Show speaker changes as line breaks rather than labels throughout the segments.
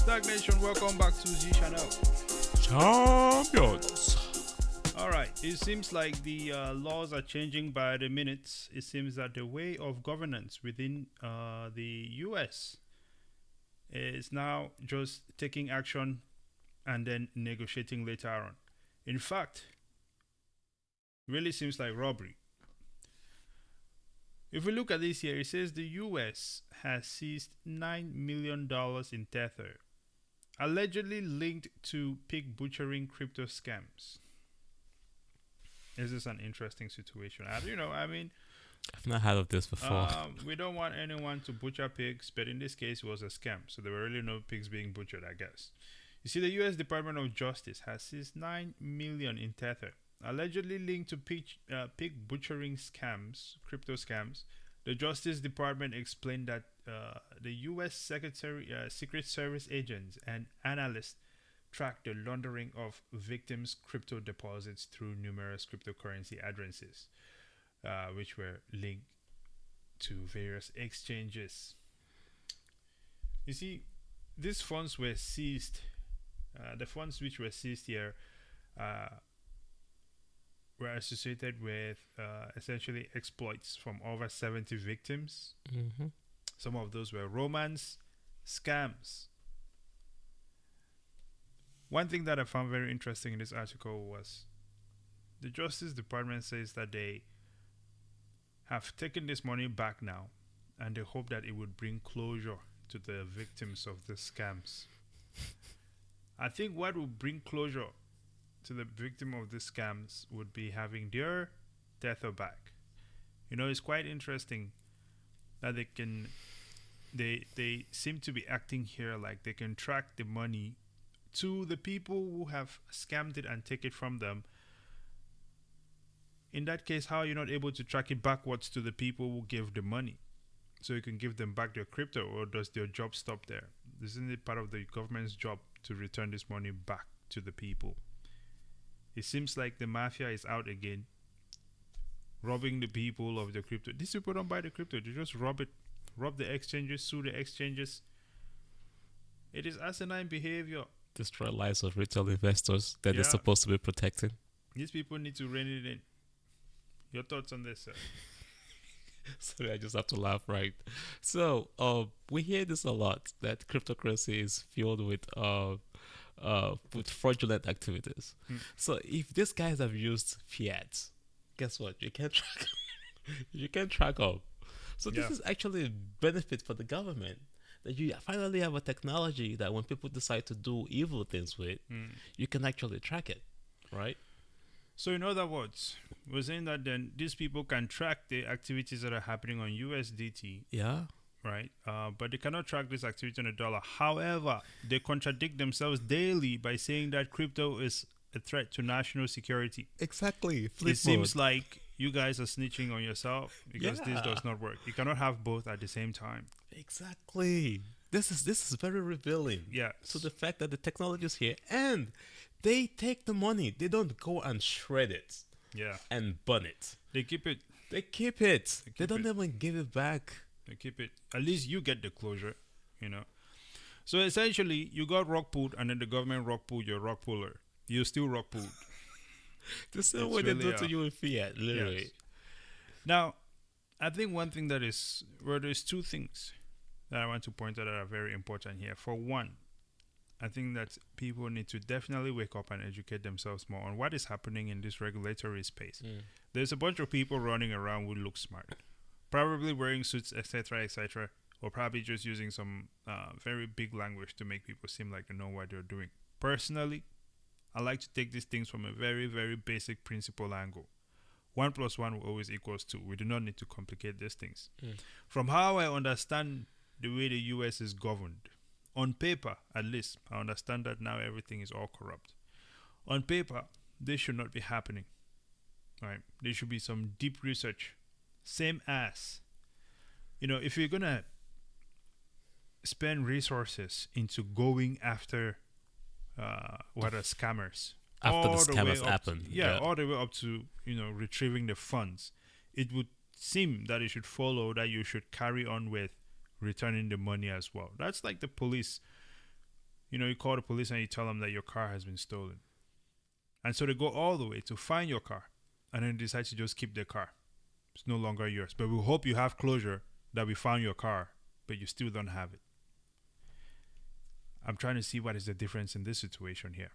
STAKK Nation, welcome back to Z Channel.
Champions.
Alright, it seems like the laws are changing by the minutes. It seems that the way of governance within the US is now just taking action and then negotiating later on. In fact, really seems like robbery. If we look at this here, it says the US has seized $9 million in Tether, allegedly linked to pig butchering crypto scams. This is an interesting situation.
I've not heard of this before.
We don't want anyone to butcher pigs, but in this case, it was a scam. So there were really no pigs being butchered, I guess. You see, the U.S. Department of Justice has seized $9 million in Tether, allegedly linked to pig butchering scams, crypto scams. The Justice Department explained that the U.S. Secret Service agents and analysts tracked the laundering of victims' crypto deposits through numerous cryptocurrency addresses, which were linked to various exchanges. You see, these funds were seized. The funds which were seized here were associated with essentially exploits from over 70 victims.
Mm-hmm.
Some of those were romance scams. One thing that I found very interesting in this article was the Justice Department says that they have taken this money back now and they hope that it would bring closure to the victims of the scams. I think what would bring closure to the victim of the scams would be having their Tether back. You know, it's quite interesting that they seem to be acting here like they can track the money to the people who have scammed it and take it from them. In that case, how are you not able to track it backwards to the people who gave the money so you can give them back their crypto, or does their job stop there? Isn't it part of the government's job to return this money back to the people? It seems like the mafia is out again, robbing the people of the crypto. These people don't buy the crypto, they just rob it, rob the exchanges, sue the exchanges. It is asinine behavior.
Destroy lives of retail investors that they're supposed to be protecting.
These people need to rein it in. Your thoughts on this, sir?
Sorry, I just have to laugh, right? So, we hear this a lot, that cryptocurrency is filled with fraudulent activities. So, if these guys have used fiat, guess what? You can't track. You can't track up. So, this is actually a benefit for the government. That you finally have a technology that when people decide to do evil things with, you can actually track it, right?
So in other words, we're saying that then these people can track the activities that are happening on USDT.
Yeah.
Right? But they cannot track this activity on the dollar. However, they contradict themselves daily by saying that crypto is a threat to national security.
Exactly.
It seems like you guys are snitching on yourself because this does not work. You cannot have both at the same time.
Exactly. This is very revealing.
Yeah.
So the fact that the technology is here and they take the money, they don't go and shred it.
Yeah.
And burn it.
They keep it.
They keep it. They don't even give it back.
They keep it. At least you get the closure, you know. So essentially, you got rock pulled, and then the government rock pulled your rock puller. You still rock pulled.
The same way they do to you in fiat, literally.
Yes. Now, I think one thing that is, well, there's two things that I want to point out that are very important here. For one, I think that people need to definitely wake up and educate themselves more on what is happening in this regulatory space. There's a bunch of people running around who look smart, probably wearing suits, etc., or probably just using some very big language to make people seem like they know what they're doing. Personally, I like to take these things from a very, very basic principle angle. 1 + 1 will always equals 2. We do not need to complicate these things. From how I understand the way the US is governed, on paper, at least, I understand that now everything is all corrupt. On paper, this should not be happening. Right? There should be some deep research. Same as, if you're going to spend resources into going after what are scammers.
After the scammers happen.
All the way up to, retrieving the funds. It would seem that it should follow that you should carry on with returning the money as well. That's like the police You call the police and you tell them that your car has been stolen. And so they go all the way to find your car and then decide to just keep their car. It's no longer yours. But we hope you have closure that we found your car, but you still don't have it. I'm trying to see what is the difference in this situation here.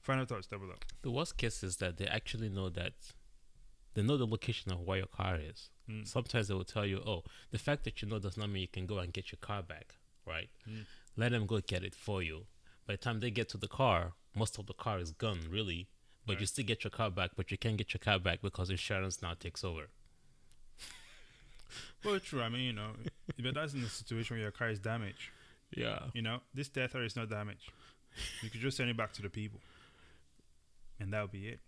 Final thoughts, double up.
The worst case is that they actually know that they know the location of where your car is. Sometimes they will tell you, oh, the fact that you know does not mean you can go and get your car back, right? Let them go get it for you. By the time they get to the car, most of the car is gone, really. But you still get your car back, but you can't get your car back because insurance now takes over.
Well, true. I mean, but that's in a situation where your car is damaged.
Yeah.
This Tether is not damaged. You could just send it back to the people. And that'll be it.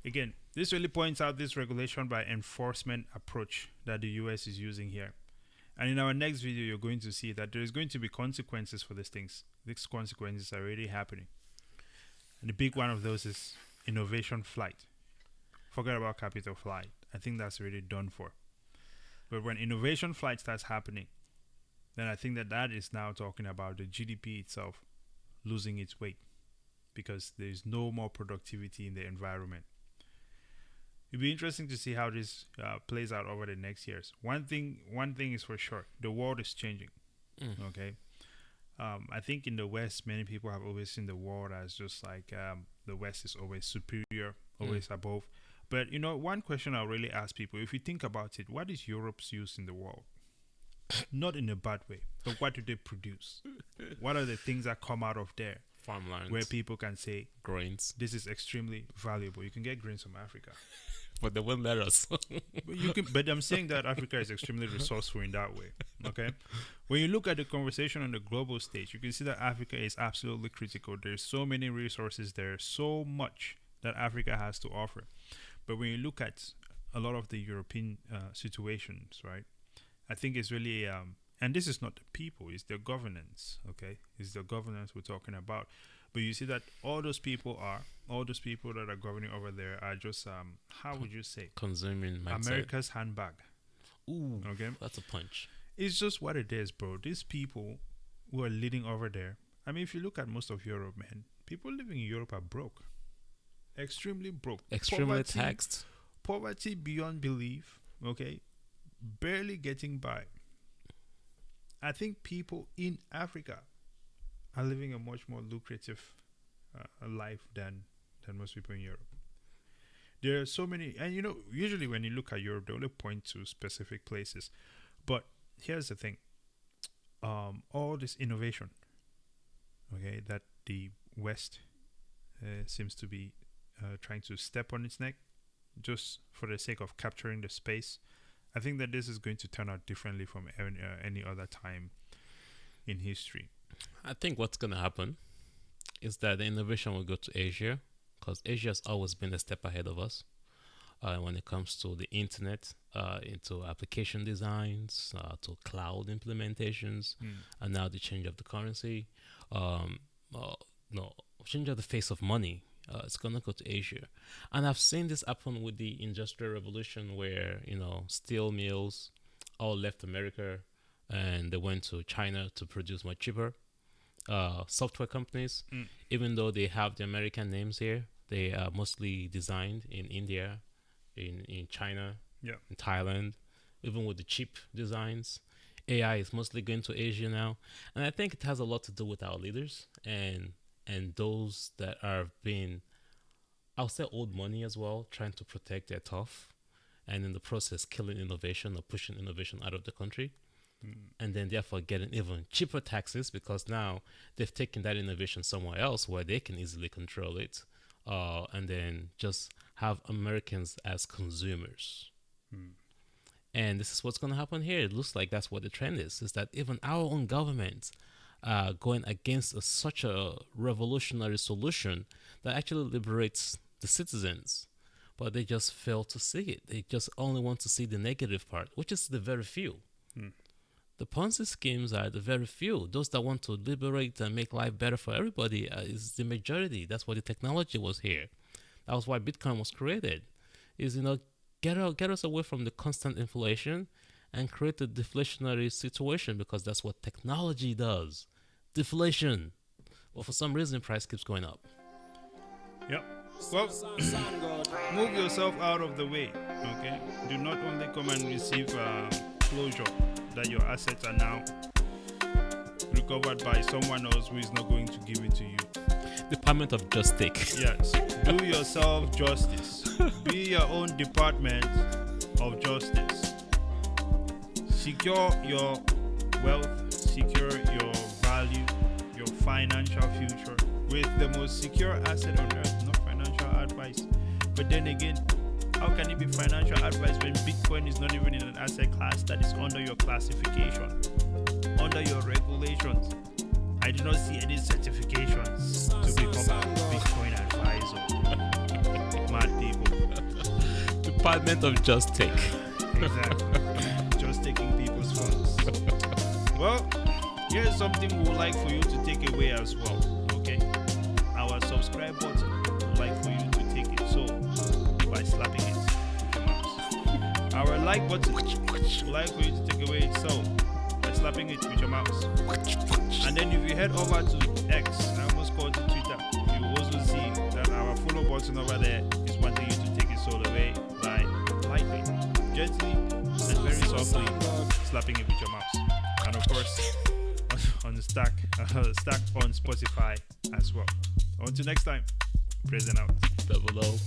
Again, this really points out this regulation by enforcement approach that the US is using here. And in our next video, you're going to see that there is going to be consequences for these things. These consequences are already happening. And the big one of those is innovation flight. Forget about capital flight. I think that's already done for. But when innovation flight starts happening, then I think that is now talking about the GDP itself losing its weight because there's no more productivity in the environment. It'll be interesting to see how this plays out over the next years. One thing is for sure: the world is changing. Okay, I think in the West, many people have always seen the world as just like the West is always superior, always above. But one question I'll really ask people: if you think about it, what is Europe's use in the world? Not in a bad way, but what do they produce? What are the things that come out of there?
Farmlands.
Where people can say,
grains.
This is extremely valuable. You can get grains from Africa.
But they won't let us.
But I'm saying that Africa is extremely resourceful in that way. Okay? When you look at the conversation on the global stage, you can see that Africa is absolutely critical. There's so many resources there, so much that Africa has to offer. But when you look at a lot of the European situations, right? I think it's really, and this is not the people, it's the governance, okay? It's the governance we're talking about. But you see that all those people that are governing over there are just, how would you say?
Consuming mindset.
America's handbag.
Ooh,
okay?
That's a punch.
It's just what it is, bro. These people who are leading over there, I mean, if you look at most of Europe, man, people living in Europe are broke. Extremely broke.
Extremely taxed.
Poverty beyond belief, okay? Barely getting by. I think people in Africa are living a much more lucrative life than most people in Europe. There are so many, and usually when you look at Europe, they only point to specific places. But here's the thing: all this innovation, okay, that the West seems to be trying to step on its neck, just for the sake of capturing the space. I think that this is going to turn out differently from any other time in history.
I think what's going to happen is that the innovation will go to Asia, because Asia has always been a step ahead of us when it comes to the internet, into application designs, to cloud implementations, and now the change of the currency, change of the face of money. It's going to go to Asia. And I've seen this happen with the Industrial Revolution where, steel mills all left America and they went to China to produce much cheaper. Software companies, even though they have the American names here, they are mostly designed in India, in China, in Thailand, even with the cheap designs. AI is mostly going to Asia now. And I think it has a lot to do with our leaders and those that are being, I'll say, old money as well, trying to protect their turf, and in the process killing innovation or pushing innovation out of the country, and then therefore getting even cheaper taxes because now they've taken that innovation somewhere else where they can easily control it, and then just have Americans as consumers. And this is what's going to happen here. It looks like that's what the trend is that even our own government going against such a revolutionary solution that actually liberates the citizens, but they just fail to see it. They just only want to see the negative part, which is the very few. The Ponzi schemes are the very few. Those that want to liberate and make life better for everybody is the majority. That's why the technology was here. That was why Bitcoin was created. Is get us away from the constant inflation and create a deflationary situation, because that's what technology does. Deflation. Well, for some reason, price keeps going up.
Yep. Well, move yourself out of the way, okay? Do not only come and receive closure that your assets are now recovered by someone else who is not going to give it to you.
Department of Justice.
Yes. Do yourself justice. Be your own department of justice. Secure your wealth, secure your value, your financial future with the most secure asset on earth, not financial advice. But then again, how can it be financial advice when Bitcoin is not even in an asset class that is under your classification, under your regulations? I do not see any certifications to become a Bitcoin advisor. Mad people.
Department of Justice.
Exactly. Just taking people's funds. Well, here's something we would like for you to take away as well. Okay? Our subscribe button, we would like for you to take it. So, by slapping it with your mouse. Our like button, we would like for you to take away. So, by slapping it with your mouse. And then if you head over to X, I almost called it Twitter, you will also see that our follow button over there is wanting you to take it all away by lightly, gently, and very softly slapping it with your mouse. And of course, on the STAKK on Spotify as well. Until next time, praise and out.
Double O.